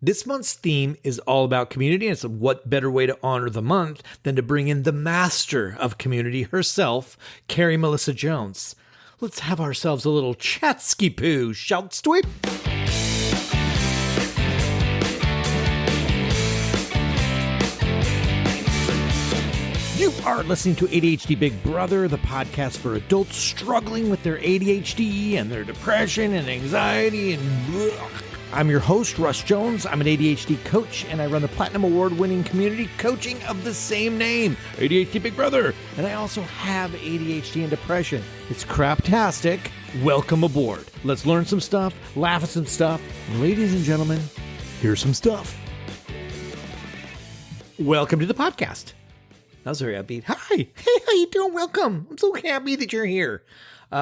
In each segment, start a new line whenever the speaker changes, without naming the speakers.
This month's theme is all about community, and it's what better way to honor the month than to bring in the master of community herself, Carrie Melissa Jones. Let's have ourselves a little chat-ski-poo, shouts we? You are listening to ADHD Big Brother, the podcast for adults struggling with their ADHD and their depression and anxiety and blech. I'm your host, Russ Jones. I'm an ADHD coach, and I run the Platinum Award-winning community coaching of the same name, ADHD Big Brother. And I also have ADHD and depression. It's craptastic. Welcome aboard. Let's learn some stuff, laugh at some stuff, and ladies and gentlemen, here's some stuff. Welcome to the podcast. That was very upbeat. Hi. Hey, how you doing? Welcome. I'm so happy that you're here.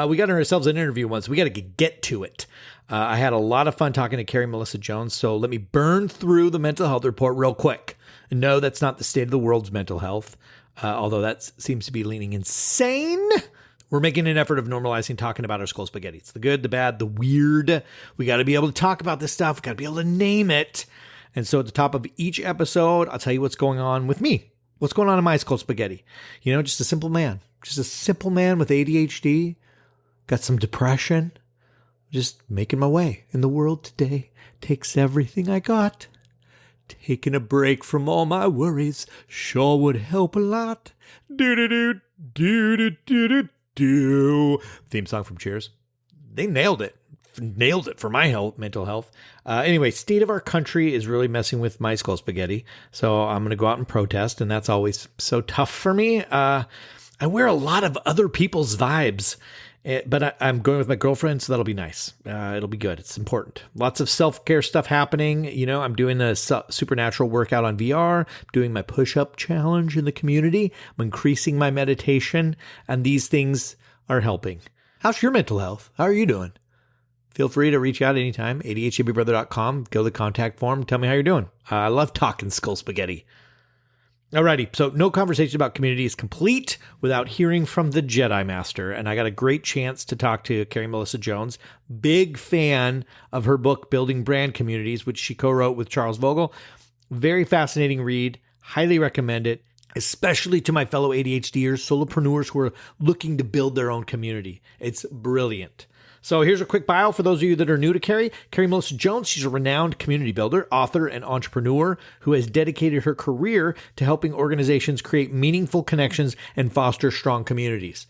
We got ourselves an interview once. We got to get to it. I had a lot of fun talking to Carrie Melissa Jones, so let me burn through the mental health report real quick. And no, that's not the state of the world's mental health, although that seems to be leaning insane. We're making an effort of normalizing talking about our skull spaghetti. It's the good, the bad, the weird. We got to be able to talk about this stuff. We got to be able to name it. And so at the top of each episode, I'll tell you what's going on with me. What's going on in my skull spaghetti? You know, just a simple man. Just a simple man with ADHD. Got some depression. Just making my way in the world today. Takes everything I got. Taking a break from all my worries sure would help a lot. Do-do-do, do-do-do-do-do. Theme song from Cheers. They nailed it. Nailed it for my mental health. Anyway, state of our country is really messing with my skull spaghetti. So I'm going to go out and protest, and that's always so tough for me. I wear a lot of other people's vibes, but I'm going with my girlfriend, so that'll be nice. It'll be good. It's important. Lots of self-care stuff happening. You know, I'm doing a supernatural workout on VR, doing my push-up challenge in the community. I'm increasing my meditation, and these things are helping. How's your mental health? How are you doing? Feel free to reach out anytime, adhdbigbrother.com. Go to the contact form. Tell me how you're doing. I love talking skull spaghetti. Alrighty, so no conversation about community is complete without hearing from the Jedi Master. And I got a great chance to talk to Carrie Melissa Jones. Big fan of her book, Building Brand Communities, which she co-wrote with Charles Vogel. Very fascinating read. Highly recommend it, especially to my fellow ADHDers, solopreneurs who are looking to build their own community. It's brilliant. So here's a quick bio for those of you that are new to Carrie. Carrie Melissa Jones, she's a renowned community builder, author, and entrepreneur who has dedicated her career to helping organizations create meaningful connections and foster strong communities.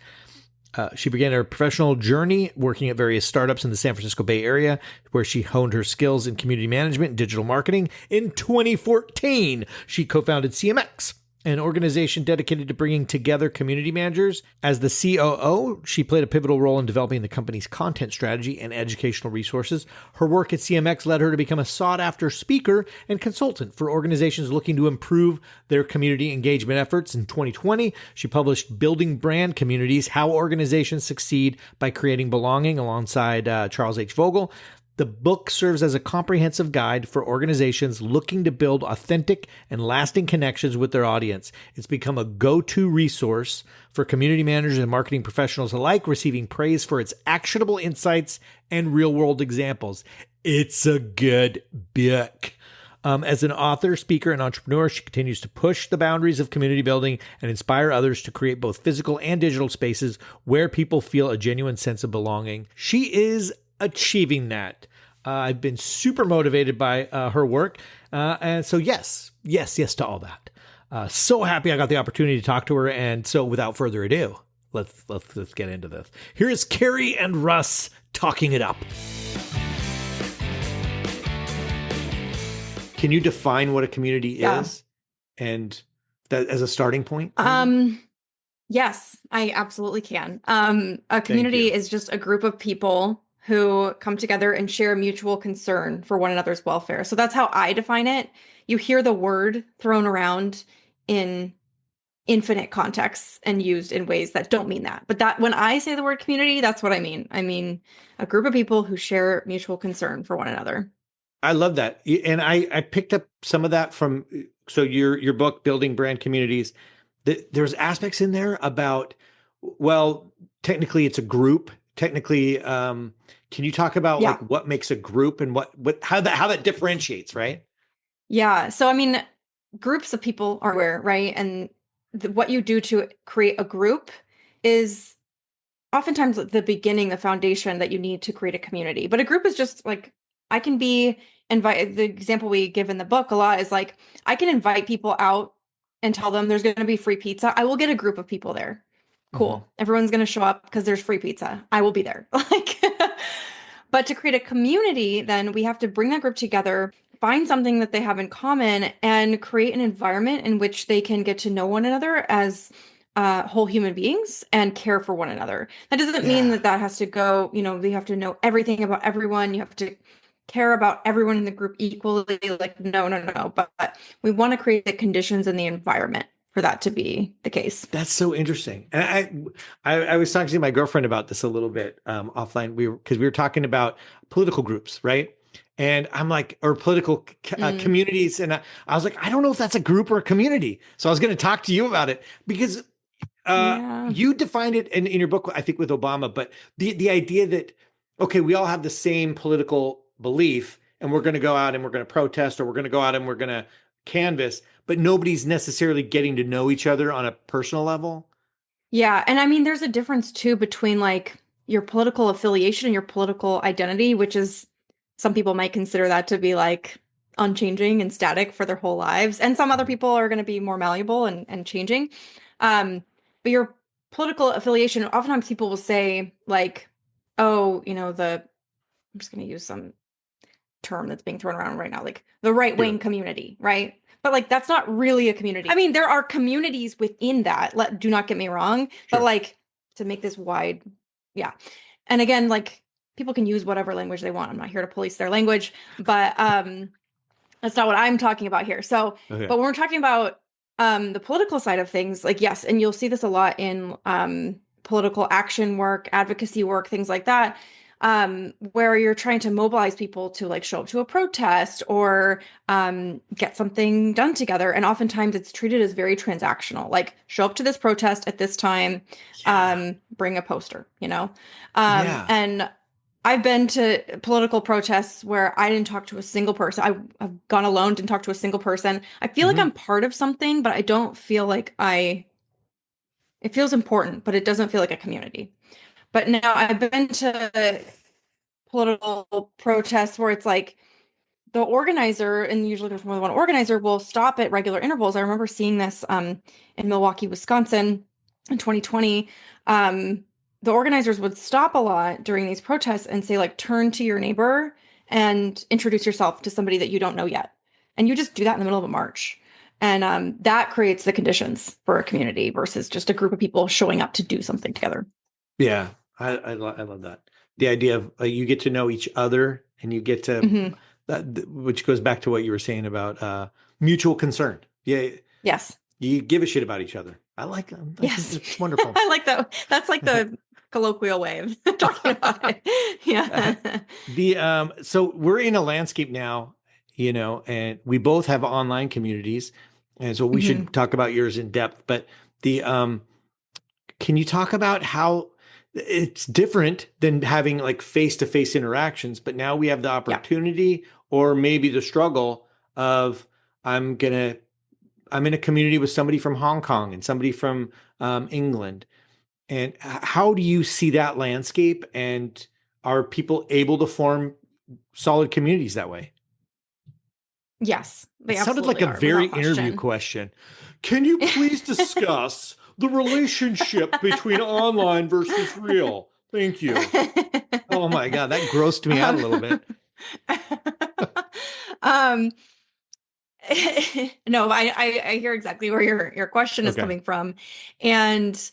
She began her professional journey working at various startups in the San Francisco Bay Area, where she honed her skills in community management and digital marketing. In 2014, she co-founded CMX, an organization dedicated to bringing together community managers. As the COO, she played a pivotal role in developing the company's content strategy and educational resources. Her work at CMX led her to become a sought-after speaker and consultant for organizations looking to improve their community engagement efforts. In 2020, she published Building Brand Communities, How Organizations Succeed by Creating Belonging, alongside Charles H. Vogel. The book serves as a comprehensive guide for organizations looking to build authentic and lasting connections with their audience. It's become a go-to resource for community managers and marketing professionals alike, receiving praise for its actionable insights and real-world examples. It's a good book. As an author, speaker, and entrepreneur, she continues to push the boundaries of community building and inspire others to create both physical and digital spaces where people feel a genuine sense of belonging. She is achieving that. I've been super motivated by her work. And so yes to all that. So happy I got the opportunity to talk to her. And so without further ado, let's get into this. Here is Carrie and Russ talking it up. Can you define what a community is? And that as a starting point?
Yes, I absolutely can. A community is just a group of people who come together and share mutual concern for one another's welfare. So that's how I define it. You hear the word thrown around in infinite contexts and used in ways that don't mean that. But that when I say the word community, that's what I mean. I mean a group of people who share mutual concern for one another.
I love that. And I picked up some of that from, so your book, Building Brand Communities. There's aspects in there about, well, technically it's a group. Technically, can you talk about like what makes a group and how that differentiates, right?
Yeah. So, I mean, groups of people are aware, right? And what you do to create a group is oftentimes the beginning, the foundation that you need to create a community. But a group is just like, I can be invite the example we give in the book a lot is like, I can invite people out and tell them there's going to be free pizza. I will get a group of people there.
Hmm.
Cool. Everyone's going to show up because there's free pizza. I will be there. Like, but to create a community, then we have to bring that group together, find something that they have in common, and create an environment in which they can get to know one another as whole human beings and care for one another. That doesn't mean
Yeah.
that that has to go, you have to know everything about everyone. You have to care about everyone in the group equally. Like, no, no, no, no. But we want to create the conditions and the environment for that to be the case.
That's so interesting. And I was talking to my girlfriend about this a little bit offline. Because we were talking about political groups, right? And I'm like, or political
Mm,
communities. And I was like, I don't know if that's a group or a community. So I was going to talk to you about it because
yeah.
you defined it in your book, I think, with Obama. But the idea that, okay, we all have the same political belief and we're going to go out and we're going to protest or we're going to go out and we're going to canvas, but nobody's necessarily getting to know each other on a personal level.
Yeah, and I mean, there's a difference too between like your political affiliation and your political identity, which is some people might consider that to be like unchanging and static for their whole lives. And some other
Mhm.
people are going to be more malleable and changing. But your political affiliation, oftentimes people will say like, oh, I'm just going to use some term that's being thrown around right now, like the right
Sure.
wing community, right? But like that's not really a community. I mean, there are communities within that. Do not get me wrong, but
Sure.
like to make this wide, yeah. And again, like people can use whatever language they want. I'm not here to police their language, but that's not what I'm talking about here. So,
Okay.
but when we're talking about the political side of things, like yes, and you'll see this a lot in political action work, advocacy work, things like that, where you're trying to mobilize people to like show up to a protest or get something done together. And oftentimes it's treated as very transactional, like show up to this protest at this time,
Yeah.
bring a poster,
Yeah.
and I've been to political protests where I didn't talk to a single person. I've gone alone, didn't talk to a single person. I feel like
Hmm.
I'm part of something, but I don't feel like it feels important, but it doesn't feel like a community. But now I've been to political protests where it's like the organizer, and usually there's more than one organizer, will stop at regular intervals. I remember seeing this in Milwaukee, Wisconsin in 2020. Um, the organizers would stop a lot during these protests and say, like, turn to your neighbor and introduce yourself to somebody that you don't know yet. And you just do that in the middle of a march. And that creates the conditions for a community versus just a group of people showing up to do something together.
Yeah. I love that. The idea of you get to know each other and you get to,
Hmm.
which goes back to what you were saying about mutual concern. Yeah.
Yes.
You give a shit about each other. I think
Yes.
that's wonderful.
I like that. That's like the colloquial way of talking about it.
Uh,
Yeah.
so we're in a landscape now, and we both have online communities, and so we
Hmm.
should talk about yours in depth. But the can you talk about how it's different than having like face-to-face interactions, but now we have the
Yeah.
opportunity or maybe the struggle of I'm gonna I'm in a community with somebody from Hong Kong and somebody from England. And how do you see that landscape? And are people able to form solid communities that way?
Yes,
It
they
sounded like
absolutely
a
are,
very
without
interview
question.
question. Can you please discuss the relationship between online versus real? Thank you. Oh my God, that grossed me out a
um,
little bit.
um, no, I hear exactly where your question is
Okay.
coming from. And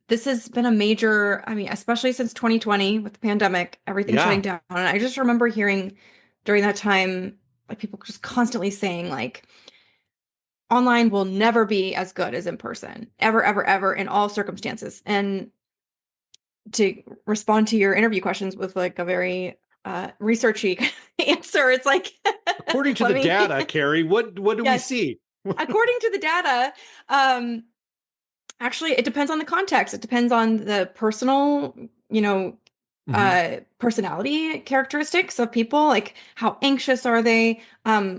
this has been a major, I mean, especially since 2020 with the pandemic, everything shutting
Yeah.
down. And I just remember hearing during that time, like people just constantly saying, like, online will never be as good as in person, ever, ever, ever, in all circumstances. And to respond to your interview questions with like a very researchy answer, it's like,
According to
let
the
me,
data, Carrie, what do we
yes,
see?
according to the data, um, actually, it depends on the context. It depends on the personal, you know,
Hmm.
personality characteristics of people, like how anxious are they?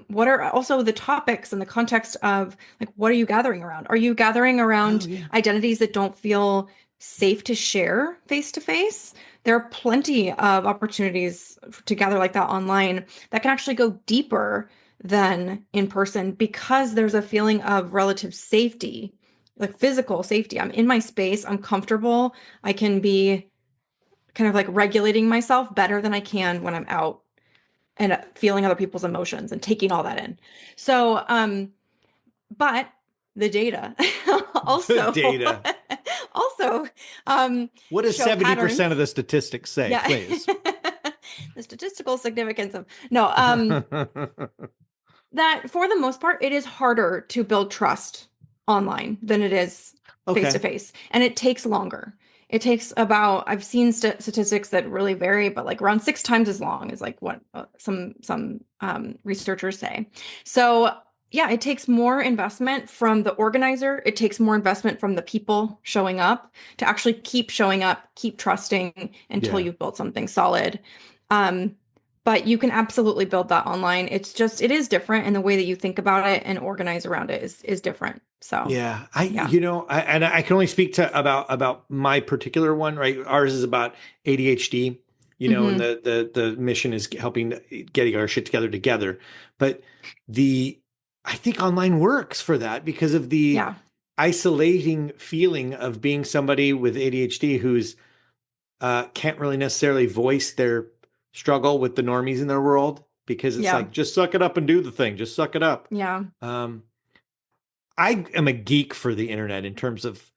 What are also the topics and the context of like what are you gathering around? Are you gathering
Oh
around
yeah.
identities that don't feel safe to share face to face? There are plenty of opportunities to gather like that online that can actually go deeper than in person because there's a feeling of relative safety, like physical safety. I'm in my space, I'm comfortable, I can be kind of like regulating myself better than I can when I'm out and feeling other people's emotions and taking all that in. So, but the data
The
also
data.
also
What does
show
70% of
patterns.
the statistics say,
Yeah.
please?
The statistical significance of no, that for the most part, it is harder to build trust online than it is face to
Okay.
face. And it takes longer. It takes about, I've seen statistics that really vary, but like around 6 times as long is like what some researchers say. So yeah, it takes more investment from the organizer. It takes more investment from the people showing up to actually keep showing up, keep trusting until
Yeah.
you've built something solid. Um, but you can absolutely build that online. It's just it is different, and the way that you think about it and organize around it is different. So,
Yeah,
yeah.
and I can only speak to about my particular one, right? Ours is about ADHD, and
Hmm.
the mission is helping getting our shit together. But the I think online works for that because of the
Yeah.
isolating feeling of being somebody with ADHD who's can't really necessarily voice their struggle with the normies in their world because it's
Yeah.
like just suck it up and do the thing, just suck it up.
Yeah.
Um, I am a geek for the internet in terms of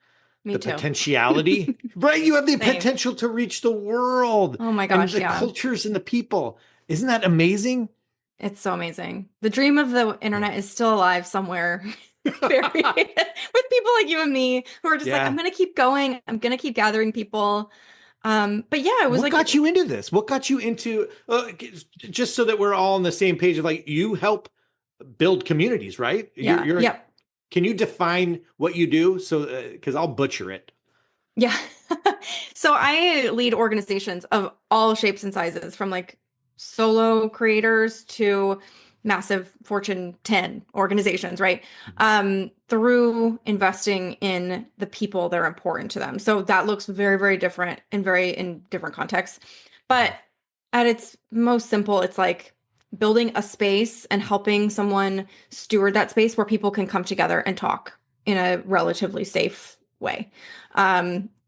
Me
the
too.
potentiality, right? You have the
Same.
potential to reach the world
Oh my
and
gosh,
the
yeah.
cultures and the people. Isn't that amazing?
It's so amazing. The dream of the
Yeah.
internet is still alive somewhere. Buried with people like you and me who are just like, I'm
Yeah.
gonna keep going. I'm gonna keep gathering people. But yeah, it was
What
like,
got you into this? What got you into just so that we're all on the same page of like you help build communities, right?
yeah,
You're
yep.
can you define what you do? So because I'll butcher it.
Yeah. So I lead organizations of all shapes and sizes, from like solo creators to massive Fortune 10 organizations, right? Through investing in the people that are important to them. So that looks very, very different and very in different contexts. But at its most simple, it's like building a space and helping someone steward that space where people can come together and talk in a relatively safe way.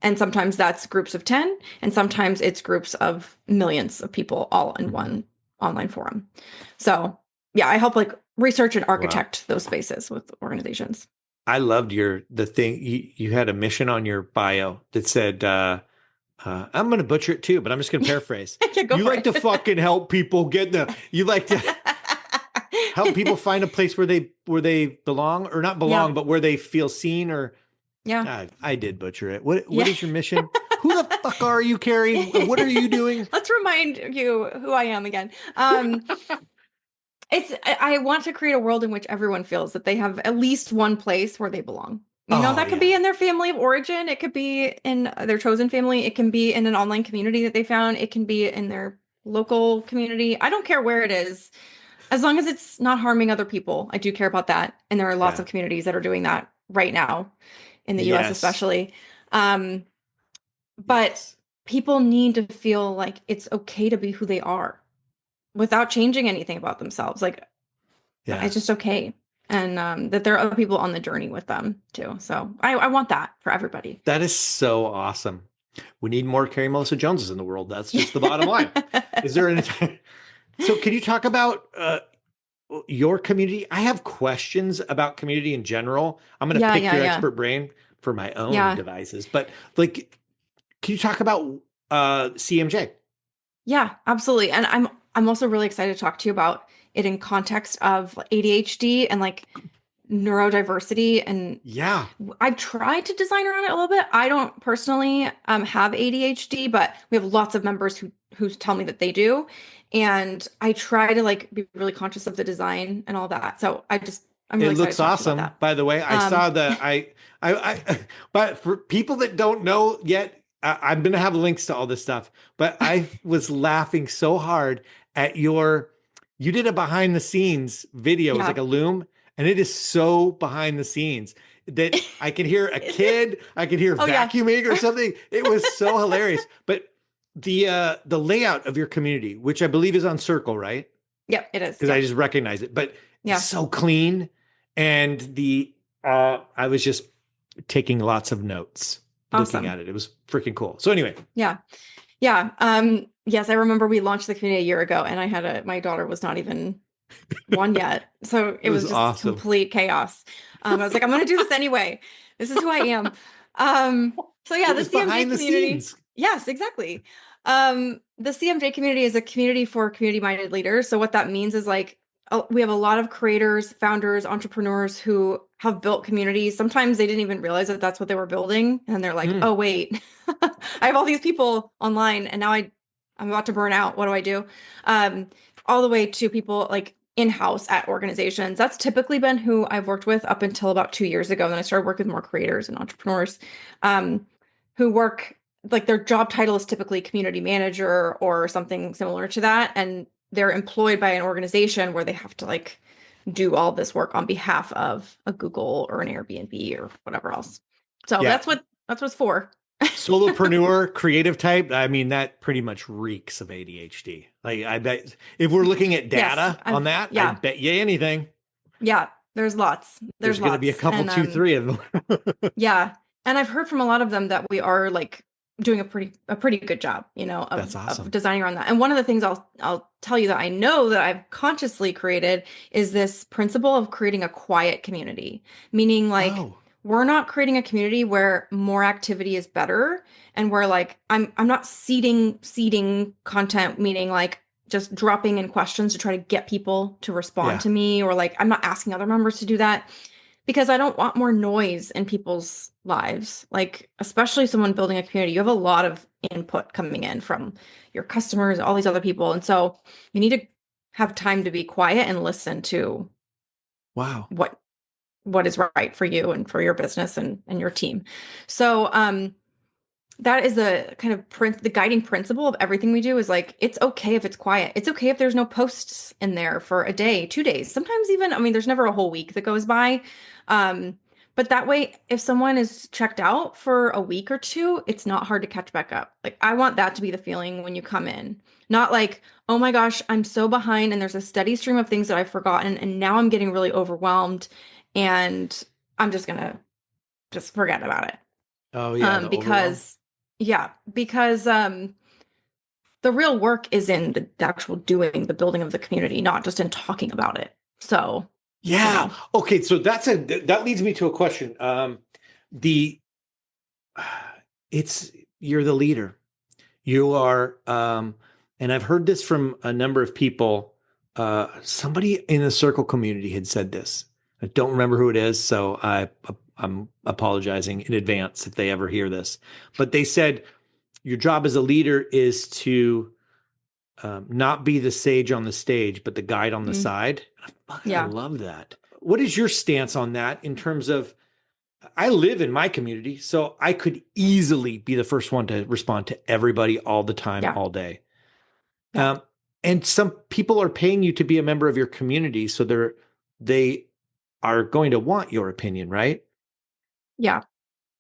And sometimes that's groups of 10, and sometimes it's groups of millions of people all in
Mhm.
one online forum. So, yeah, I help like research and
Wow.
architect those spaces with organizations.
I loved the thing you had a mission on your bio that said I'm going to butcher it too, but I'm just going to paraphrase.
Yeah, go
You
for
like to
it.
fucking help people you like to help people find a place where they belong or not
Yeah.
belong, but where they feel seen or
Yeah.
I did butcher it. What
Yeah.
is your mission? Who the fuck are you, Carrie? What are you doing?
Let's remind you who I am again. I want to create a world in which everyone feels that they have at least one place where they belong.
Oh
That could be
yeah.
in their family of origin, it could be in their chosen family, it can be in an online community that they found, it can be in their local community. I don't care where it is, as long as it's not harming other people. I do care about that. And there are lots
Yeah.
of communities that are doing that right now in the US
Yes.
especially. Um, but
Yes.
people need to feel like it's okay to be who they are without changing anything about themselves. Like
Yeah.
it's just okay. And that there are other people on the journey with them too. So I want that for everybody.
That is so awesome. We need more Carrie Melissa Joneses in the world. That's just the bottom line. Is there an So can you talk about your community? I have questions about community in general. I'm going to
Yeah,
pick
yeah,
your
yeah.
expert brain for my own
Yeah.
devices, but like, can you talk about CMJ?
Yeah, absolutely. And I'm also really excited to talk to you about it in context of ADHD and like neurodiversity. And
Yeah.
I've tried to design around it a little bit. I don't personally have ADHD, but we have lots of members who tell me that they do. And I try to like be really conscious of the design and all that. So I'm
It
really excited
looks
to talk to you about
awesome.
that.
By the way, I
Um,
saw but for people that don't know yet, I'm going to have links to all this stuff, but I was laughing so hard at you did a behind the scenes video. It was
Yeah.
like a Loom, and it is so behind the scenes that I could hear a kid, I could hear
Oh yeah.
vacuuming or something. It was so hilarious. But the layout of your community, which I believe is on Circle, right?
Yep, it is.
Because I
Yep.
just recognize it, but it's
Yeah.
so clean. And I was just taking lots of notes looking
Awesome.
at it. It was freaking cool. So anyway,
Yeah. Yeah. Yes, I remember we launched the community a year ago and I had my daughter was not even one yet. So
it
it
was
was just
awesome.
complete chaos. I was like, I'm going to do this anyway. This is who I am. So yeah,
It
the
was
CMJ
behind the
community.
scenes.
Yes, exactly. The CMJ community is a community for community-minded leaders. So what that means is like we have a lot of creators, founders, entrepreneurs who have built communities. Sometimes they didn't even realize that that's what they were building. And they're like,
Mm,
oh, wait, I have all these people online and now I'm about to burn out. What do I do? All the way to people like in-house at organizations. That's typically been who I've worked with up until about 2 years ago. And then I started working with more creators and entrepreneurs um, who work like their job title is typically community manager or something similar to that. And they're employed by an organization where they have to like do all this work on behalf of a Google or an Airbnb or whatever else. So
yeah.
that's what's for.
Solopreneur, creative type. I mean, that pretty much reeks of ADHD. Like, I bet if we're looking at
Yes,
data on that, I
yeah.
bet you anything.
Yeah, there's lots.
There's
There's
going to be a
lots.
couple,
And
two, three of them.
yeah. And I've heard from a lot of them that we are like doing a pretty good job, you know,
That's
of
awesome.
designing around that. And one of the things I'll tell you that I know that I've consciously created is this principle of creating a quiet community, meaning like
Oh,
we're not creating a community where more activity is better and where like I'm not seeding content, meaning like just dropping in questions to try to get people to respond
yeah.
to me, or like I'm not asking other members to do that because I don't want more noise in people's lives. Like, especially someone building a community, you have a lot of input coming in from your customers, all these other people. And so you need to have time to be quiet and listen to
Wow.
what is right for you and for your business and your team. So that is the kind of the guiding principle of everything we do is like it's okay if it's quiet. It's okay if there's no posts in there for a day, 2 days, sometimes even, I mean, there's never a whole week that goes by. um but that way if someone is checked out for a week or two, it's not hard to catch back up. Like I want that to be the feeling when you come in, not like, oh my gosh, I'm so behind and there's a steady stream of things that I've forgotten and now I'm getting really overwhelmed and I'm just gonna just forget about it.
Oh, yeah. The overwhelm.
Because yeah, because the real work is in the actual doing, the building of the community, not just in talking about it. So, you
Yeah.
know,
Okay. So that leads me to a question. The it's you're the leader. You are, and I've heard this from a number of people. Somebody in the circle community had said this. I don't remember who it is, so I'm apologizing in advance if they ever hear this. But they said your job as a leader is to not be the sage on the stage, but the guide on the
mm,
side. I
yeah,
love that. What is your stance on that in terms of? I live in my community, so I could easily be the first one to respond to everybody all the time,
yeah,
all day.
yeah,
Um, and some people are paying you to be a member of your community, so they are going to want your opinion, right?
yeah.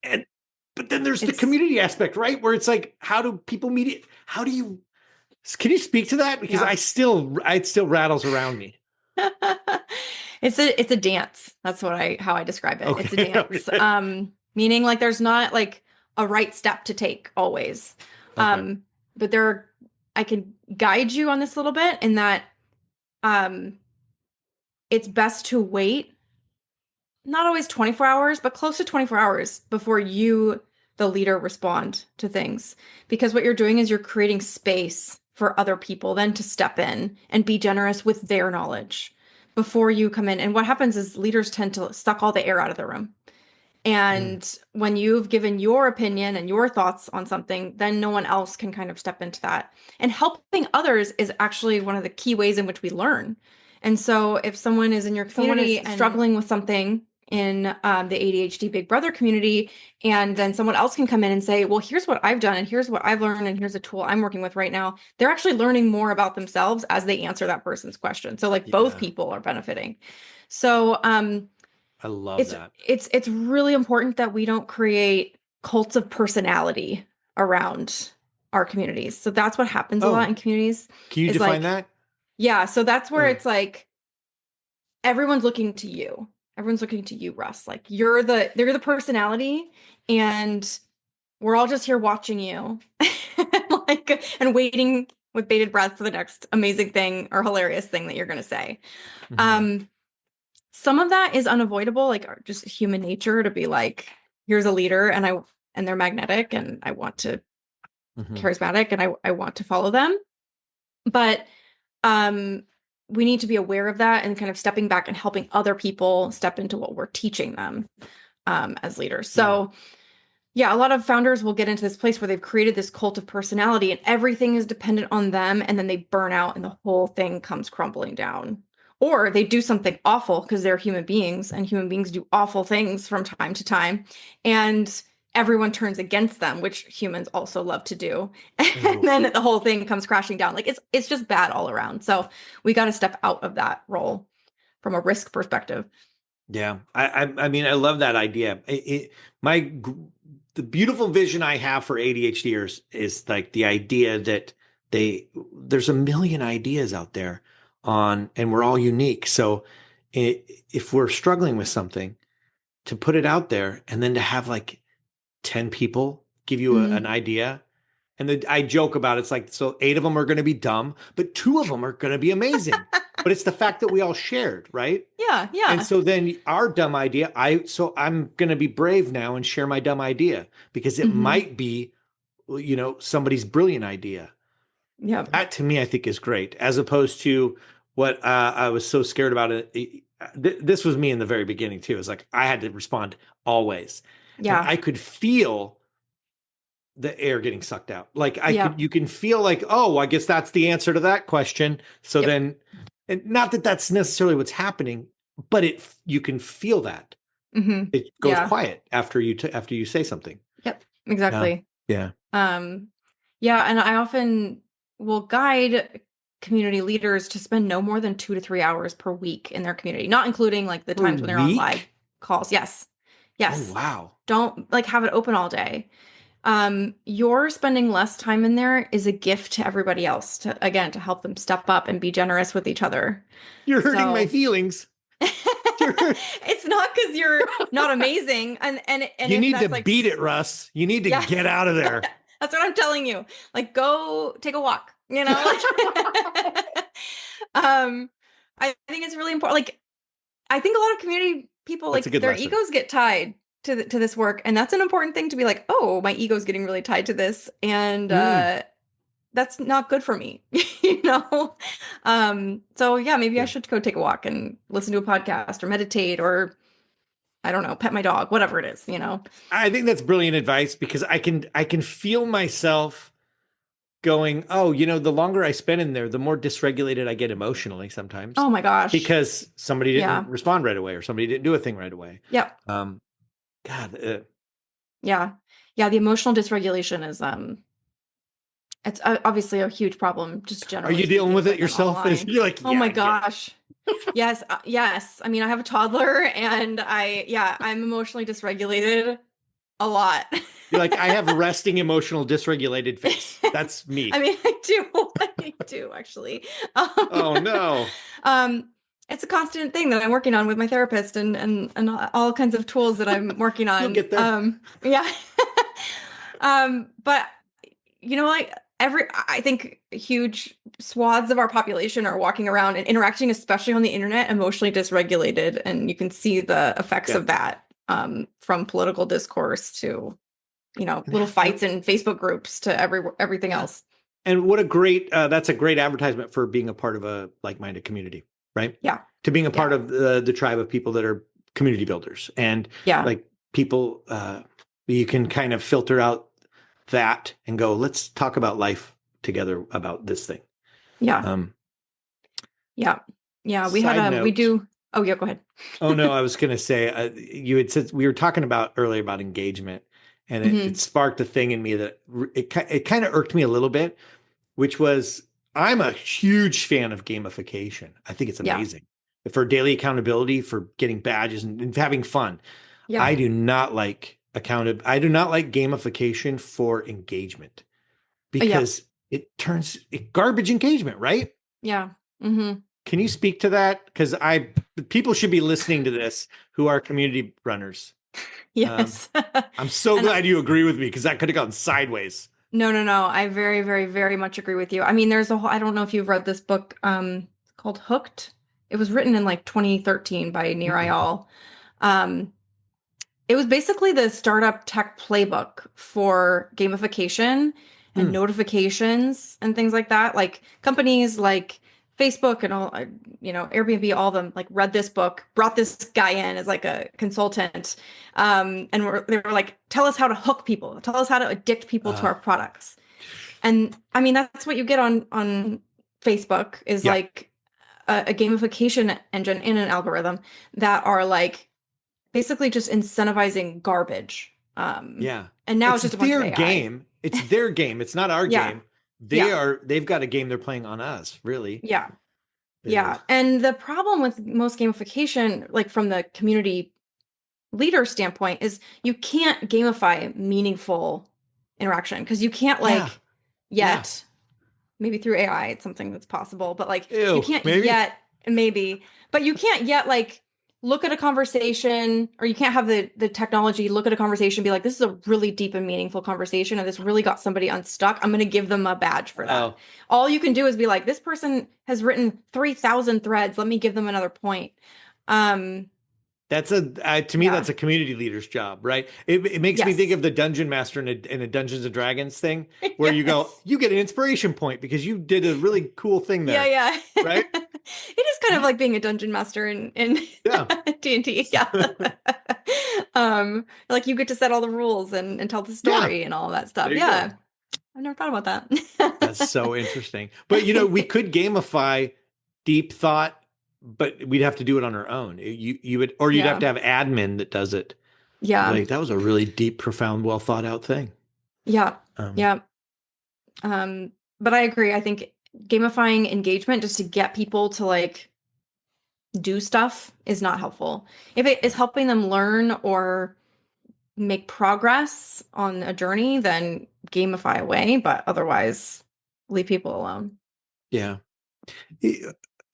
And but then there's the
It's
community aspect, right? Where it's like, how do people meet it? How do you? Can you speak to that? Because
yeah.
it still rattles around me.
It's a dance. That's how I describe it. It's a
Okay,
dance.
okay,
Meaning like there's not like a right step to take always.
okay.
But I can guide you on this a little bit in that um it's best to wait, not always 24 hours, but close to 24 hours before you, the leader, respond to things. Because what you're doing is you're creating space for other people then to step in and be generous with their knowledge before you come in. And what happens is leaders tend to suck all the air out of the room.
Mm,
And when you've given your opinion and your thoughts on something, then no one else can kind of step into that. And helping others is actually one of the key ways in which we learn. And so if someone is in your community and struggling with something in the ADHD Big Brother community, and then someone else can come in and say, well, here's what I've done, and here's what I've learned, and here's a tool I'm working with right now. They're actually learning more about themselves as they answer that person's question. So like both
Yeah.
people are benefiting. So
I love
it's
that.
it's really important that we don't create cults of personality around our communities. So that's what happens a lot
Oh,
in communities
can you
is
define
like,
that?
yeah, so that's where
Or
it's like everyone's looking to you. Everyone's looking to you, Russ. Like they're the personality, and we're all just here watching you. Like and waiting with bated breath for the next amazing thing or hilarious thing that you're going to say.
Mhm.
Um some of that is unavoidable, like just human nature to be like, here's a leader and they're magnetic and I want to
Mhm.
charismatic and I want to follow them. But um we need to be aware of that and kind of stepping back and helping other people step into what we're teaching them as leaders.
Mm.
So yeah, a lot of founders will get into this place where they've created this cult of personality and everything is dependent on them. And then they burn out and the whole thing comes crumbling down. Or they do something awful because they're human beings and human beings do awful things from time to time. And everyone turns against them, which humans also love to do. And
Ooh.
then the whole thing comes crashing down. Like it's just bad all around. So we got to step out of that role from a risk perspective.
Yeah, I mean, I love that idea. The beautiful vision I have for ADHDers is like the idea that there's a million ideas out there and we're all unique. So if we're struggling with something, to put it out there and then to have like 10 people give you an
Mhm.
idea. And I joke about it. It's like, so 8 of them are going to be dumb, but 2 of them are going to be amazing. But it's the fact that we all shared, right?
Yeah,
And
yeah.
so then our dumb idea, so I'm going to be brave now and share my dumb idea because it
Hmm.
might be, somebody's brilliant idea.
Yep.
That to me, I think is great, as opposed to what I was so scared about. This was me in the very beginning too. It's like I had to respond always, and
Yeah.
I could feel the air getting sucked out. Like
Yeah.
you can feel like, oh, I guess that's the answer to that question. So
Yep.
then, and not that that's necessarily what's happening, but you can feel that
Hmm.
it goes
Yeah.
quiet after after you say something.
Yep.
Yeah.
Exactly.
Yeah.
Um, yeah, and I often will guide community leaders to spend no more than 2 to 3 hours per week in their community, not including like the
Per
times when they're on live
week?
calls. Yes.
Oh,
Yes.
wow.
Don't like have it open all day. Your spending less time in there is a gift to everybody else to again to help them step up and be generous with each other.
You're hurting my
So
feelings.
it's not because you're not amazing, and
You
if
need to
that's like,
beat it, Russ. You need to
yeah,
get out of there.
that's what I'm telling you. Like, go take a walk. Like, I think it's really important. Like, I think a lot of community people
That's a
like
good
their
lesson.
egos get tied to this work, and that's an important thing to be like, oh, my ego's getting really tied to this, and
Mm.
that's not good for me, So yeah, maybe I
Yeah.
should go take a walk and listen to a podcast or meditate or I don't know, pet my dog, whatever it is.
I think that's brilliant advice because I can feel myself going, oh, the longer I spend in there, the more dysregulated I get emotionally sometimes
Oh my gosh.
because somebody didn't
Yeah.
respond right away or somebody didn't do a thing right away.
Yep.
Um, God,
Yeah. Yeah. The emotional dysregulation is, it's obviously a huge problem, just
are
generally
you dealing
speaking
with
for
it
them
yourself? And
online.
you're like,
Oh
yeah,
my
I get it.
gosh. Yes. Yes. I mean, I have a toddler and I'm emotionally dysregulated a lot.
You're like, I have resting emotional dysregulated face. That's me.
I mean, I do. I do actually. Um,
Oh no.
um, it's a constant thing that I'm working on with my therapist and all kinds of tools that I'm working
You'll
on.
get there.
Yeah. But like I think huge swaths of our population are walking around and interacting, especially on the internet, emotionally dysregulated, and you can see the effects
Yeah.
of that from political discourse to
And,
little
and
fights in Facebook groups to everything
yeah.
else.
And what a great that's a great advertisement for being a part of a like-minded community, right?
Yeah.
To being a
Yeah.
part of the tribe of people that are community builders and
Yeah.
like people you can kind of filter out that and go, let's talk about life together about this thing.
Yeah.
Um
Yeah. Yeah.
Side
We
note,
do. Oh, yeah, go ahead.
Oh no, I was going to say you had said we were talking about earlier about engagement, and it
Hmm.
sparked a thing in me that it kind of irked me a little bit, which was I'm a huge fan of gamification. I think it's
Yeah.
amazing for daily accountability, for getting badges and having fun.
Yeah.
I do not like I do not like gamification for engagement
Yeah.
because garbage engagement, right?
Yeah. Hmm.
Can you speak to that? Because I people should be listening to this who are community runners. Um,
Yes.
I'm so
And
glad you agree with me because that could have gone sideways.
no, no, no. I very, very, very much agree with you. I mean, there's a whole, I don't know if you've read this book, called Hooked. It was written in like 2013 by Nir
Mm-mm.
Eyal. Um, It was basically the startup tech playbook for gamification and
Hmm.
notifications and things like that. Like companies like Facebook and all, Airbnb, all of them like read this book, brought this guy in as like a consultant, and they were like, "Tell us how to hook people. Tell us how to addict people to
Uh,
our products." And I mean, that's what you get on Facebook is
yeah,
like a gamification engine and an algorithm that are like basically just incentivizing garbage.
yeah.
And now it's
It's
just a bunch of
their
AI.
game. It's their game. It's not our
Yeah.
game.
Yeah.
They've got a game they're playing on us, really.
Yeah.
Ugh.
Yeah. And the problem with most gamification, like from the community leader standpoint, is you can't gamify meaningful interaction because you can't
Yeah,
like
yeah.
yet, maybe through AI, it's something that's possible, but like you
Ew,
can't
maybe.
yet, maybe, but you can't yet like look at a conversation or you can't have the technology look at a conversation and be like, this is a really deep and meaningful conversation and this really got somebody unstuck. I'm going to give them a badge for that.
Oh,
All you can do is be like, this person has written 3,000 threads. Let me give them another point. Um,
that's to me
yeah.
that's a community leader's job, right? It makes me think
Yes.
of the dungeon master in a Dungeons and Dragons thing, where you go,
Yes.
you get an inspiration point because you did a really cool thing
Yeah,
there,
yeah.
right?
It is kind of like being a dungeon master in
Yeah.
D&D. Yeah. Like you get to set all the rules and tell the
Yeah.
story and all that stuff.
There you
Yeah.
go.
I've never thought about
That's
that.
so interesting. But we could gamify deep thought, but we'd have to do it on our own. You would, or you'd have
Yeah.
to have admin that does it.
Yeah.
Like that was a really deep, profound, well thought out thing.
Yeah.
Um,
Yeah. But I agree. I think gamifying engagement just to get people to like do stuff is not helpful. If it is helping them learn or make progress on a journey, then gamify away, but otherwise leave people alone.
yeah.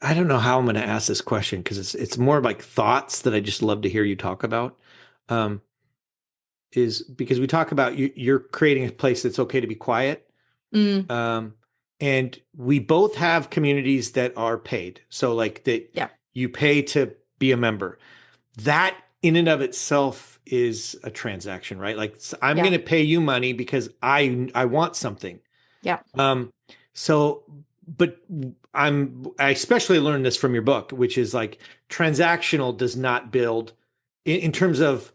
I don't know how I'm going to ask this question because it's more like thoughts that I just love to hear you talk about. Um, is because we talk about you're creating a place that's okay to be quiet.
Mm,
Um, and we both have communities that are paid. So like that
yeah,
you pay to be a member. That in and of itself is a transaction, right? Like I'm going
yeah,
to pay you money because I want something.
yeah.
Um, so, but I especially learned this from your book, which is like transactional does not build in terms of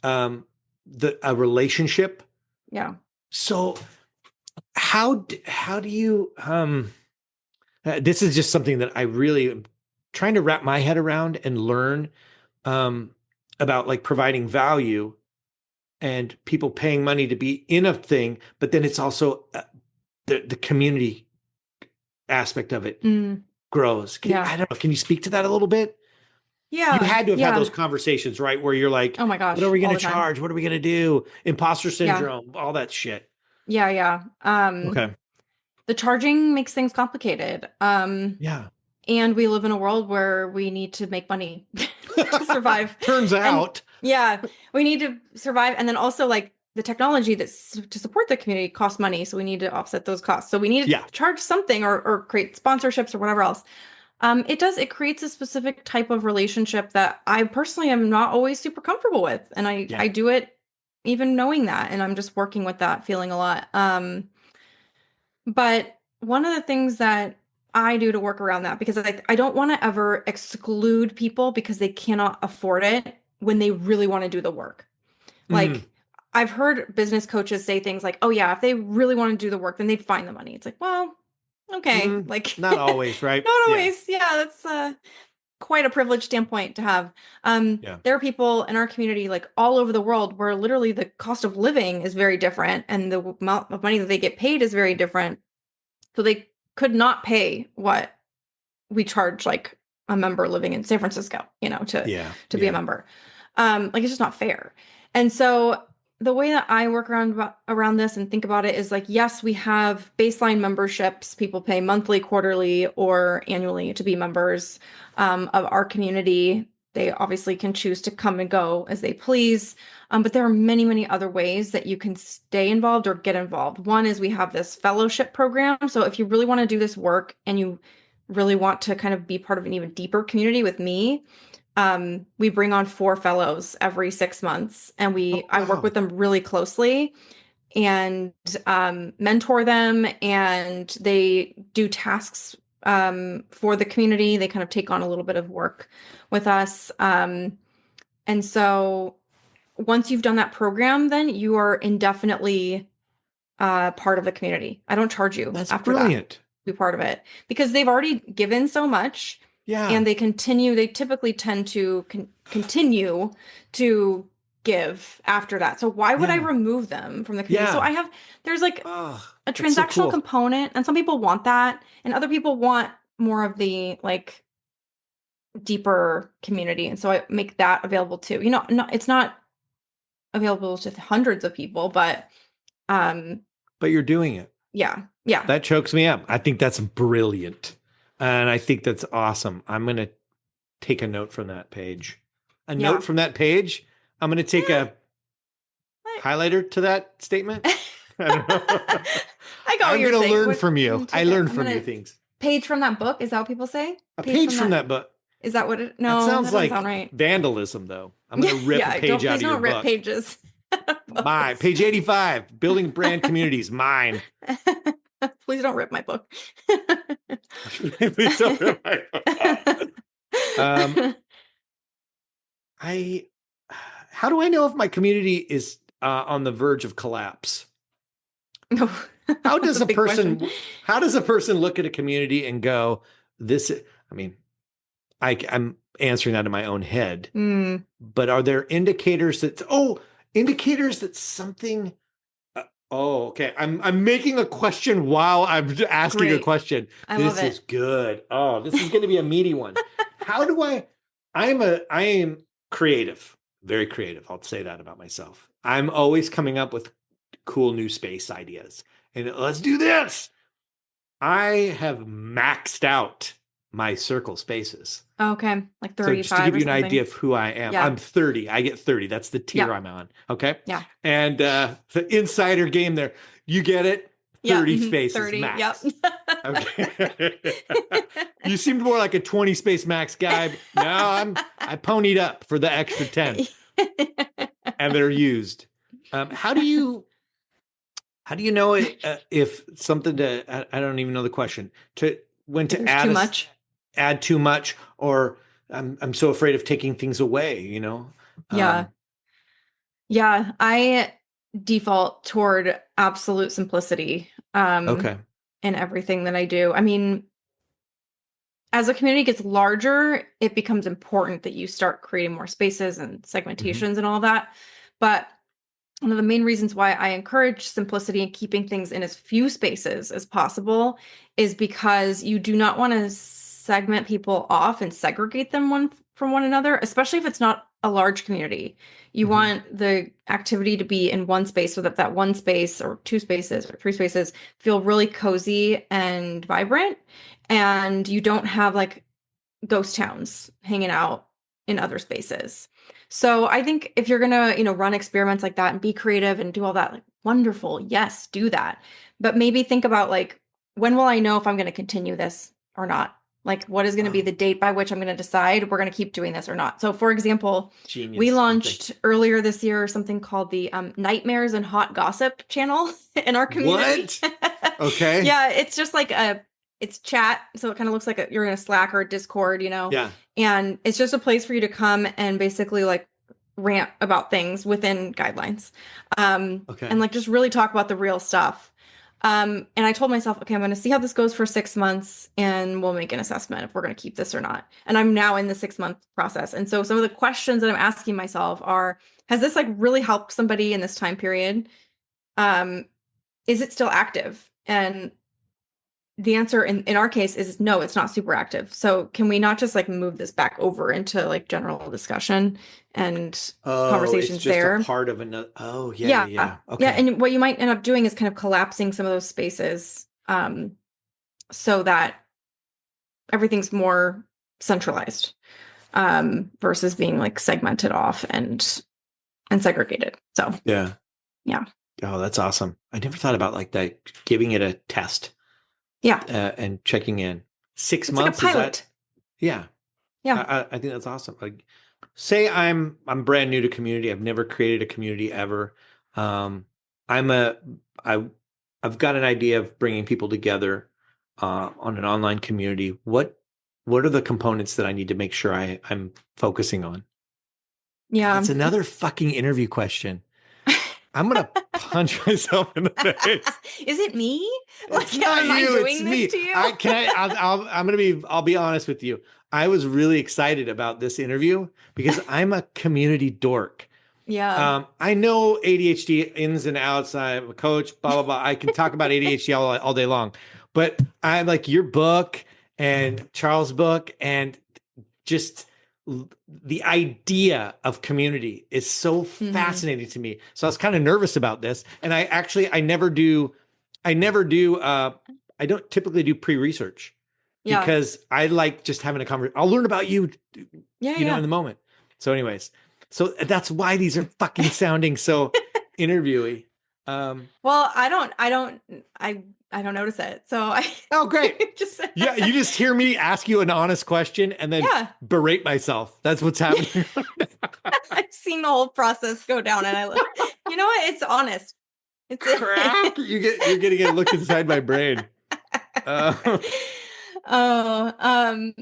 um, a relationship.
Yeah.
So how do you this is just something that I really am trying to wrap my head around and learn um, about like providing value and people paying money to be in a thing, but then it's also the community aspect of it
Mm,
grows.
yeah.
I don't know. Can you speak to that a little bit? You
Yeah.
had to have had
Yeah.
those conversations, right? Where you're like,
Oh my
what are
gosh,
we going
all
to
the time.
charge? What are we going to do? Imposter
Yeah.
syndrome, all that shit.
Yeah, yeah.
Okay.
The charging makes things complicated.
Yeah.
And we live in a world where we need to make money to survive.
Turns
And
out.
yeah, we need to survive. And then also like the technology that's to support the community costs money. So we need to offset those costs. So we need
Yeah.
to charge something or create sponsorships or whatever else. It creates a specific type of relationship that I personally am not always super comfortable with. And I
Yeah.
do it even knowing that. And I'm just working with that feeling a lot. But one of the things that I do to work around that, because I don't want to ever exclude people because they cannot afford it when they really want to do the work.
Mm,
Like, I've heard business coaches say things like, oh, yeah, if they really want to do the work, then they'd find the money. It's like, well, okay. Like,
not always, right?
not
Yeah.
always. Yeah, that's quite a privileged standpoint to have.
Yeah.
There are people in our community, like all over the world, where literally the cost of living is very different and the amount of money that they get paid is very different. So they could not pay what we charge like a member living in San Francisco,
Yeah.
to be a
Yeah.
member. Like it's just not fair. And so the way that I work around this and think about it is like, yes, we have baseline memberships. People pay monthly, quarterly, or annually to be members of our community. They obviously can choose to come and go as they please. But there are many, many other ways that you can stay involved or get involved. One is we have this fellowship program. So if you really want to do this work and you really want to kind of be part of an even deeper community with me, we bring on 4 fellows every 6 months, and
Oh,
I work
wow.
with them really closely and mentor them, and they do tasks for the community. They kind of take on a little bit of work with us. And so once you've done that program, then you are indefinitely part of the community. I don't charge you
That's
after that
brilliant.
to be part of it because they've already given so much
Yeah.
and they typically tend to continue to give after that. So why would I
Yeah.
remove them from the community? So
Yeah.
there's like
Oh,
a
that's so
transactional
cool.
component and some people want that and other people want more of the like deeper community. And so I make that available too. It's not available to hundreds of people, but um
But you're doing it.
yeah. Yeah.
That chokes me up. I think that's brilliant. And I think that's awesome. I'm going to take a note from that page. A note
Yeah.
from that page. I'm going to take
Eh,
a highlighter to that statement. I don't know.
I got what
I'm
you're
going to
saying.
learn from
I'm
you.
gonna
I
take
learn
I'm
from you
gonna
things.
page from that book. Is that what people say?
A
Page
page
from
from
that.
that book.
Is that what it?
That
No,
sounds
that doesn't sound
like
right.
vandalism, though. I'm going
Yeah,
to rip a
yeah.
page out
Please
of your
don't rip
book.
pages.
Mine.
Books.
Page 85, Building Brand Communities. Mine.
Please don't rip my book.
Please don't rip my book. I how do I know if my community is on the verge of collapse?
No,
How
that's
does
a
a
big question.
person how does a person look at a community and go, this I mean, I'm answering that in my own head,
Mm,
but are there indicators that something oh, okay. I'm making a question while I'm asking a
great.
question.
I love
This is
it.
good. Oh, this is going to be a meaty one. How do I am creative, very creative. I'll say that about myself. I'm always coming up with cool new space ideas. And let's do this. I have maxed out my circle spaces.
Okay, like
So just to
35
give
or
you an idea
something.
of who I am,
Yeah,
I'm 30. I get 30. That's the tier
yeah,
I'm on. Okay.
yeah,
And the insider game there, you get it?
yeah.
30 spaces
30. Yep.
max. Okay. You seemed more like a 20 space max guy. But now I ponied up for the extra 10 and they're used. How do you know if something I don't even know the question to when
If
to
there's too much.
add too much or I'm so afraid of taking things away.
Yeah.
Um,
Yeah, I default toward absolute simplicity
okay.
in everything that I do. I mean, as the community gets larger, it becomes important that you start creating more spaces and
Hmm.
segmentations and all that. But one of the main reasons why I encourage simplicity and keeping things in as few spaces as possible is because you do not want to segment people off and segregate them one from one another, especially if it's not a large community. You
Hmm.
want the activity to be in one space so that that one space or 2 spaces or 3 spaces feel really cozy and vibrant, and you don't have like ghost towns hanging out in other spaces. So I think if you're gonna, run experiments like that and be creative and do all that, like wonderful, yes, do that. But maybe think about like, when will I know if I'm gonna continue this or not? Like, what is gonna be
Oh,
the date by which I'm gonna decide we're gonna keep doing this or not? So, for example, we
genius. Oh, thank
launched earlier this year something called the Nightmares and Hot Gossip channel in our
you.
community.
What? Okay.
Yeah, it's just like it's chat, so it kind of looks like you're in a Slack or a Discord,
Yeah.
and it's just a place for you to come and basically like rant about things within guidelines, and
Okay.
like just really talk about the real stuff. And I told myself, okay, I'm going to see how this goes for 6 months and we'll make an assessment if we're going to keep this or not. And I'm now in the 6 month process. And so some of the questions that I'm asking myself are, has this like really helped somebody in this time period? Um, is it still active? And the answer in our case is no, it's not super active. So can we not just like move this back over into like general discussion and
Oh, it's
conversations
just a
there?
part of another. Oh, yeah, yeah,
Yeah.
yeah.
Yeah.
Okay.
And what you might end up doing is kind of collapsing some of those spaces so that everything's more centralized versus being like segmented off and segregated. So
Yeah.
yeah.
Oh, that's awesome. I never thought about like that, giving it a test
Yeah.
and checking in. Six
It's like a
months, is that?
pilot.
Yeah.
Yeah.
I think that's awesome. Like, say I'm brand new to community. I've never created a community ever. Um, I'm a I I've got an idea of bringing people together on an online community. What are the components that I need to make sure I'm focusing on? God,
Yeah.
that's another fucking interview question. I'm gonna punch myself in the face.
Is it me?
It's
Like,
not
am I
you, it's
doing this
me.
to you?
I'll be honest with you. I was really excited about this interview because I'm a community dork.
Yeah.
I know ADHD ins and outs. I'm a coach, blah, blah, blah. I can talk about ADHD all day long, but I like your book and Charles' book, and just the idea of community is so
Hmm.
fascinating to me. So I was kind of nervous about this. And I never do, I don't typically do pre-research
Yeah.
because I like just having a conversation. I'll learn about you,
Yeah.
in
Yeah.
the moment. So anyways, so that's why these are fucking sounding so interviewy.
Well, I don't notice it. So I
Oh, great.
just,
Yeah, you just hear me ask you an honest question and then
yeah.
berate myself. That's what's happening.
I've seen the whole process go down and you know what? It's honest. It's
Crack. You're getting a look inside my brain. Uh,
oh,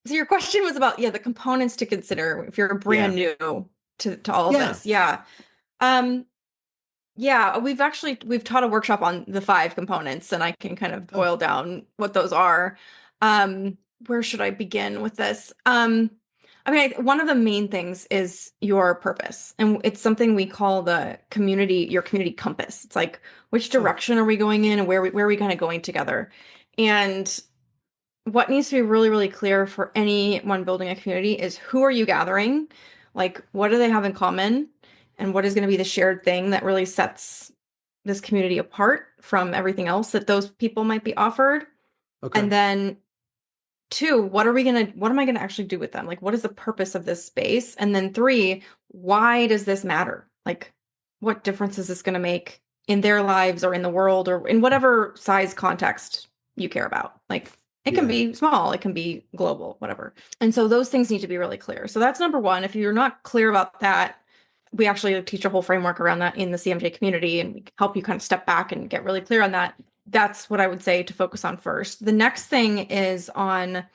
so your question was about, yeah, the components to consider if you're
yeah.
brand new to all of
Yeah.
this. Yeah. Um, yeah, we've taught a workshop on the five components and I can kind of
Oh,
boil down what those are. Where should I begin with this? I mean, one of the main things is your purpose, and it's something we call your community compass. It's like, which
oh,
direction are we going in and where are we kind of going together? And what needs to be really, really clear for anyone building a community is who are you gathering? Like, what do they have in common? And what is going to be the shared thing that really sets this community apart from everything else that those people might be offered?
okay.
And then two, what am I gonna actually do with them? Like, what is the purpose of this space? And then three, why does this matter? Like, what difference is this gonna make in their lives or in the world or in whatever size context you care about? Like, it can
Yeah.
be small, it can be global, whatever. And so those things need to be really clear. So that's number one. If you're not clear about that, we actually teach a whole framework around that in the CMJ community, and we help you kind of step back and get really clear on that. That's what I would say to focus on first. The next thing is on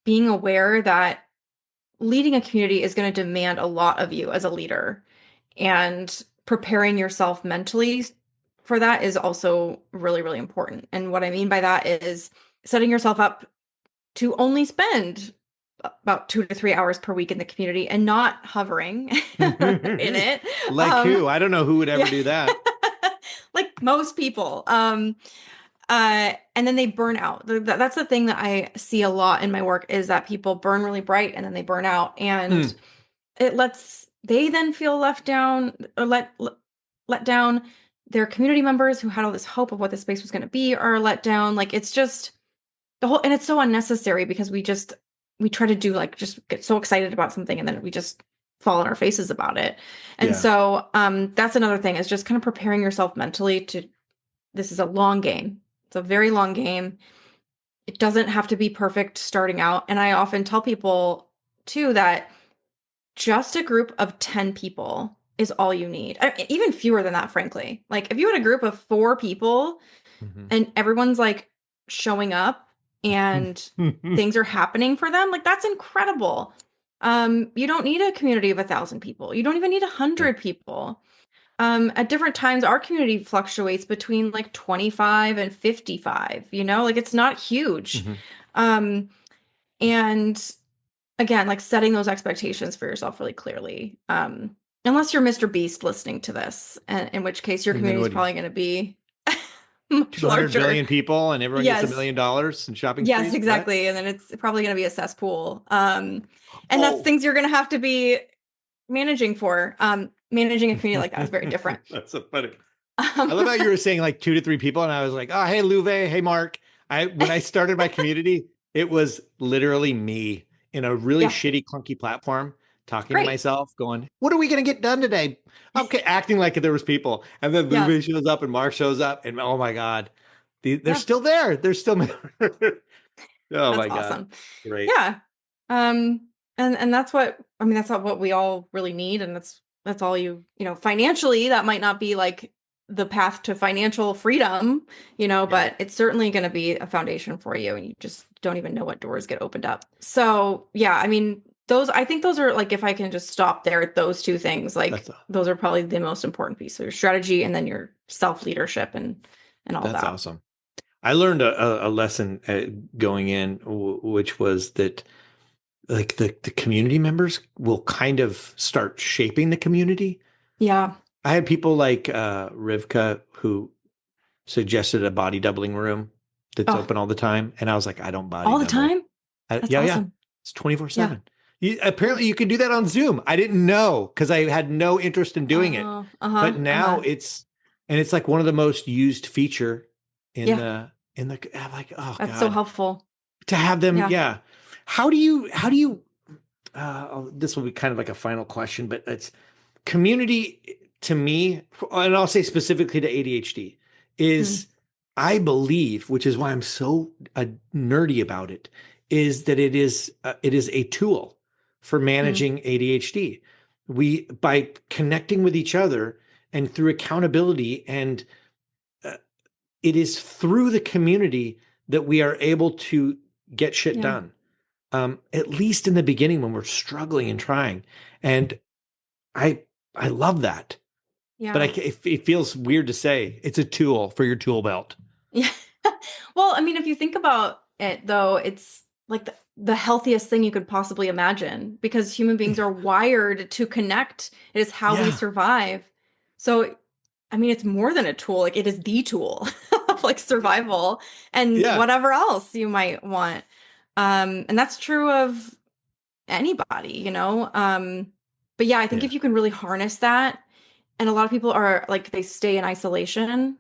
being aware that leading a community is going to demand a lot of you as a leader, and preparing yourself mentally for that is also really, really important. And what I mean by that is setting yourself up to only spend about 2 to 3 hours per week in the community and not hovering in it.
Like
Um,
who? I don't know who would ever
yeah,
do that.
like most people. And then they burn out. That's the thing that I see a lot in my work is that people burn really bright and then they burn out, and
Hmm.
they then feel left down or let down. Their community members who had all this hope of what the space was going to be are let down. Like, it's just the whole, and it's so unnecessary because we try to do like just get so excited about something and then we just fall on our faces about it. And
Yeah.
so that's another thing is just kind of preparing yourself mentally to, this is a long game. It's a very long game. It doesn't have to be perfect starting out. And I often tell people too that just a group of 10 people is all you need. Even fewer than that, frankly. Like, if you had a group of 4 people and everyone's like showing up and
Mhm.
things are happening for them, like, that's incredible. You don't need a community of 1,000 people. You don't even need a
Yeah.
hundred people. At different times, our community fluctuates between like 25 and 55, like it's not huge.
Hmm.
Um, and again, like setting those expectations for yourself really clearly. Unless you're Mr. Beast listening to this, and in which case your
And then
community is
what do you,
probably going to be much
200
larger.
billion people and everyone gets
Yes.
$1 million in shopping
Yes,
sprees? What?
exactly. And then it's probably going to be a cesspool. And that's
Oh,
things you're going to have to be managing for. Managing a community like that is very different.
that's so funny. I
Um,
love how you were saying like 2 to 3 people, and I was like, oh, hey, Louve, hey, Mark. When I started my community, it was literally me in a really
yeah,
shitty, clunky platform talking to
great.
myself, going, "What are we going to get done today?" Okay, acting like there was people, and then
Yeah,
Louve shows up and Mark shows up, and oh my god, they're
yeah,
still there. They're still. Oh
that's
my god,
awesome.
great.
Yeah. And that's what I mean, that's not what we all really need. And that's all financially, that might not be like the path to financial freedom,
Yeah,
but it's certainly going to be a foundation for you. And you just don't even know what doors get opened up. So yeah, I mean, I think those are like, if I can just stop there at those two things, like
that's
those are probably the most important piece. So your strategy and then your self leadership and all
that's
that.
awesome. I learned a lesson going in, which was that like the community members will kind of start shaping the community.
Yeah.
I had people like Rivka who suggested a body doubling room that's
Oh,
open all the time, and I was like, I don't body
all the
double.
time? That's
Yeah, yeah,
awesome.
it's twenty four
Yeah.
seven. Apparently, you can do that on Zoom. I didn't know because I had no interest in doing it,
Oh,
but
uh-huh,
now
uh-huh.
it's like one of the most used feature in
Yeah,
the. I'm like, oh
that's so
god,
helpful.
to have them.
Yeah.
Yeah, how do you this will be kind of like a final question, but it's community to me, and I'll say specifically to ADHD,
Mm,
is I believe, which is why I'm so nerdy about it, is that it is a tool for
mm,
managing ADHD. We by connecting with each other and through accountability, and uh, it is through the community that we are able to get shit
yeah.
done. At least in the beginning when we're struggling and trying. And I I love that, but
Yeah.
it feels weird to say it's a tool for your tool belt.
Yeah. Well, I mean, if you think about it though, it's like the healthiest thing you could possibly imagine because human beings are wired to connect. It is how we
Yeah,
survive. So, I mean, it's more than a tool. Like it is the tool of like survival and
yeah,
whatever else you might want. And that's true of anybody. But yeah, I think
yeah,
if you can really harness that, and a lot of people are like they stay in isolation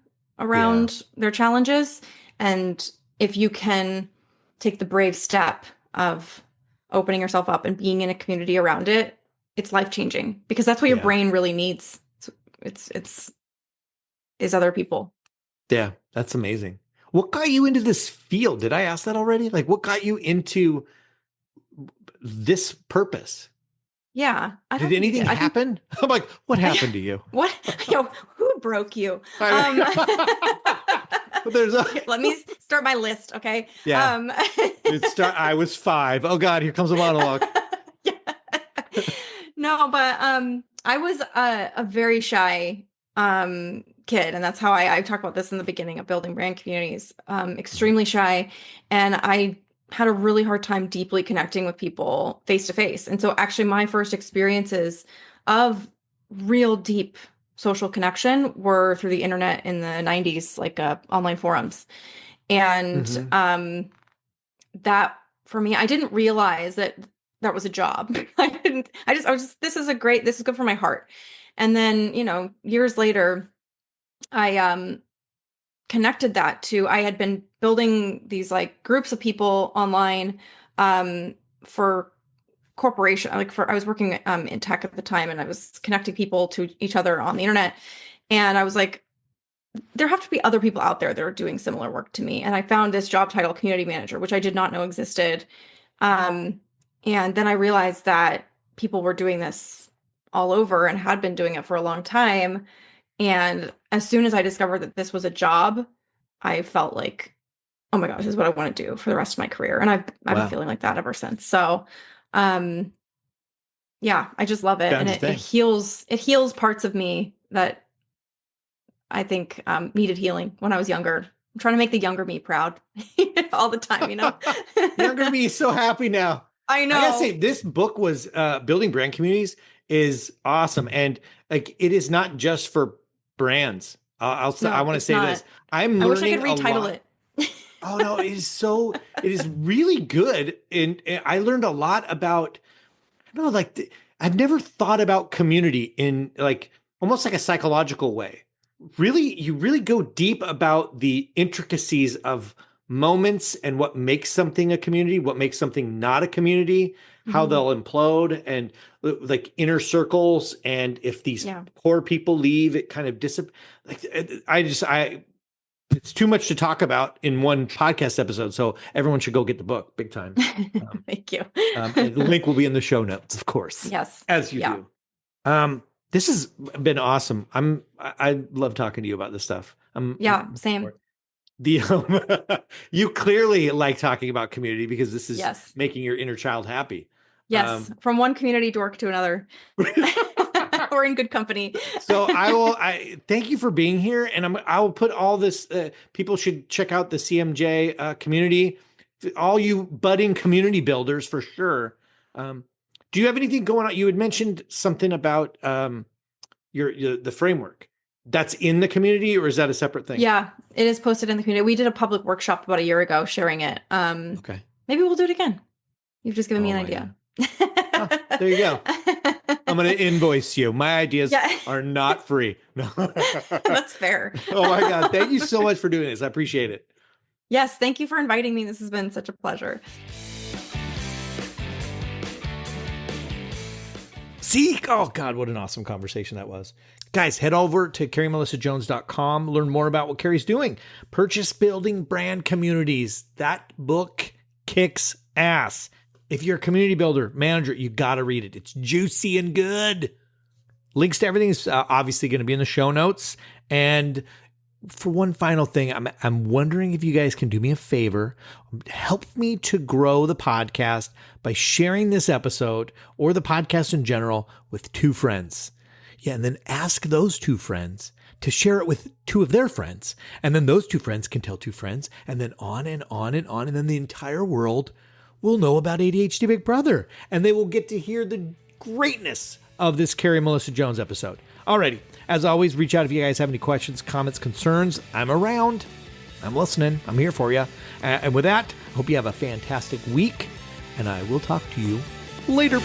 yeah,
around their challenges, and if you can take the brave step of opening yourself up and being in a community around it, it's life changing because that's what your
yeah,
brain really needs. It's is other people.
yeah. That's amazing. What got you into this field? Did I ask that already? Like, what got you into this purpose?
Yeah, I
Did
don't think you
anything
did. I think
happen? I'm like, what happened to you?
what who broke you? Um
I but there's a
Here, let me start my list, okay?
yeah. I was 5. Oh God, here comes a monologue.
Yeah. No, but I was a very shy kid, and that's how I talked about this in the beginning of building brand communities. Extremely shy, and I had a really hard time deeply connecting with people face to face. And so actually my first experiences of real deep social connection were through the internet in the 90s, like online forums. And
Hmm.
that for me, I didn't realize that that was a job. I was just, this is good for my heart. And then, years later, I connected that to, I had been building these like groups of people online for corporation, I was working in tech at the time and I was connecting people to each other on the internet. And I was like, there have to be other people out there that are doing similar work to me. And I found this job title, community manager, which I did not know existed. Um, and then I realized that people were doing this all over and had been doing it for a long time. And as soon as I discovered that this was a job, I felt like, oh my gosh, this is what I want to do for the rest of my career. And I've been
Wow,
feeling like that ever since. So, um, yeah, I just love it.
found
And
your
it
thing.
heals parts of me that I think needed healing when I was younger. I'm trying to make the younger me proud all the time, you know?
Younger me is so happy now.
I know.
I gotta say, this book was Building Brand Communities is awesome. And like, it is not just for brands. I want to say this.
I wish I could retitle it.
Oh no, it is really good. And I learned a lot about, I don't know, like I've never thought about community in like almost like a psychological way. Really, you really go deep about the intricacies of moments and what makes something a community, what makes something not a community, how they'll implode, and like inner circles. And if these core people leave, it kind of it's too much to talk about in one podcast episode. So everyone should go get the book big time.
Thank you.
The link will be in the show notes, of course.
Yes.
As you do. This has been awesome. I love talking to you about this stuff.
Same.
You clearly like talking about community because this is making your inner child happy.
Yes. From one community dork to another. We're in good company.
So I thank you for being here. And I will put all this, people should check out the CMJ community, all you budding community builders for sure. Do you have anything going on? You had mentioned something about the framework that's in the community, or is that a separate thing?
Yeah, it is posted in the community. We did a public workshop about a year ago sharing it.
Okay.
Maybe we'll do it again. You've just given me an idea.
There you go. I'm going to invoice you. My ideas are not free. No.
That's fair.
Oh my God. Thank you so much for doing this. I appreciate it.
Yes. Thank you for inviting me. This has been such a pleasure.
See? Oh God, what an awesome conversation that was. Guys, head over to CarrieMelissaJones.com. Learn more about what Carrie's doing. Purchase Building Brand Communities. That book kicks ass. If you're a community builder, manager, you got to read it. It's juicy and good. Links to everything is obviously going to be in the show notes. And for one final thing, I'm wondering if you guys can do me a favor, help me to grow the podcast by sharing this episode or the podcast in general with 2 friends. Yeah, and then ask those 2 friends to share it with 2 of their friends. And then those 2 friends can tell 2 friends, and then on and on and on. And then the entire world will know about ADHD Big Brother, and they will get to hear the greatness of this Carrie Melissa Jones episode. Alrighty, as always, reach out if you guys have any questions, comments, concerns. I'm around. I'm listening. I'm here for you. And with that, I hope you have a fantastic week, and I will talk to you later.